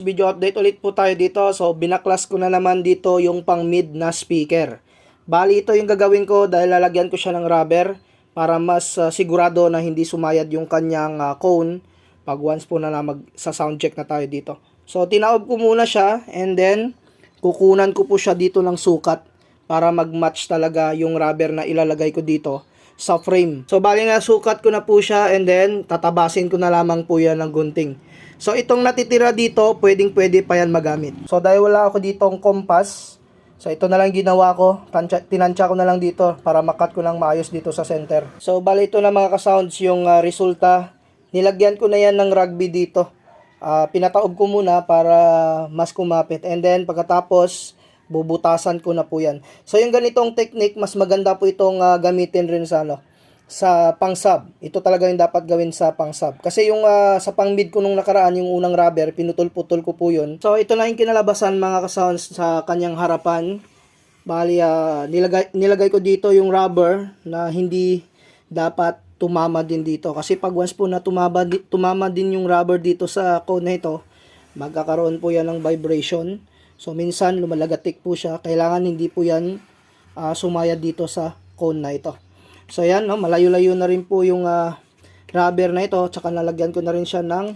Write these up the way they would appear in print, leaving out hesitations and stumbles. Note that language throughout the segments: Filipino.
Video update ulit po tayo dito. So, binaklas ko na naman dito yung pang mid na speaker. Bali, ito yung gagawin ko dahil lalagyan ko siya ng rubber para mas sigurado na hindi sumayad yung kanyang cone pag once po na sa sound check na tayo dito. So, tinaob ko muna siya and then kukunan ko po siya dito ng sukat para mag-match talaga yung rubber na ilalagay ko dito sa frame. So, bali na sukat ko na po siya and then tatabasin ko na lamang po yan ng gunting. So, itong natitira dito, pwede pa yan magamit. So, dahil wala ako ditong compass, so ito na lang ginawa ko. Tinansya ko na lang dito para makat ko lang maayos dito sa center. So, bali ito na mga ka-sounds yung resulta. Nilagyan ko na yan ng rugby dito. Pinataob ko muna para mas kumapit. And then, pagkatapos, bubutasan ko na po yan. So, yung ganitong technique, mas maganda po itong gamitin rin sa pang-sub. Ito talaga yung dapat gawin sa pang-sub. Kasi yung sa pang-mid ko nung nakaraan, yung unang rubber, pinutol-putol ko po yun. So, ito na yung kinalabasan mga ka-sounds sa kanyang harapan. Bali, nilagay ko dito yung rubber na hindi dapat tumama din dito. Kasi pag once po na tumama din yung rubber dito sa cone na ito, magkakaroon po yan ng vibration. So, minsan lumalagatik po siya. Kailangan hindi po yan sumayad dito sa cone na ito. So, yan, no? Malayo-layo na rin po yung rubber na ito. Tsaka nalagyan ko na rin siya ng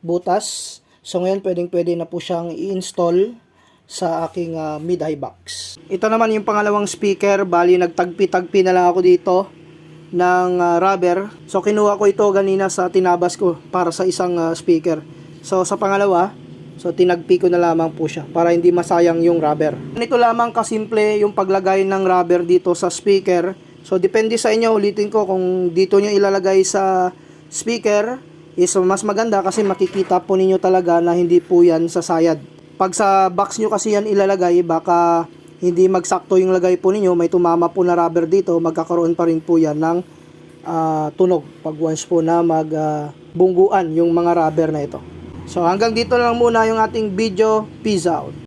butas. So, ngayon, pwede na po siyang i-install sa aking mid-high box. Ito naman yung pangalawang speaker. Bali, nagtagpi-tagpi na lang ako dito ng rubber. So, kinuha ko ito ganina sa tinabas ko para sa isang speaker. So, sa pangalawa, so, tinagpi ko na lamang po siya para hindi masayang yung rubber. Ito lamang kasimple yung paglagay ng rubber dito sa speaker. So, depende sa inyo, ulitin ko, kung dito nyo ilalagay sa speaker, is mas maganda kasi makikita po ninyo talaga na hindi po yan sasayad. Pag sa box nyo kasi yan ilalagay, baka hindi magsakto yung lagay po ninyo, may tumama po na rubber dito, magkakaroon pa rin po yan ng tunog pag once po na magbungguan yung mga rubber na ito. So, hanggang dito lang muna yung ating video. Peace out.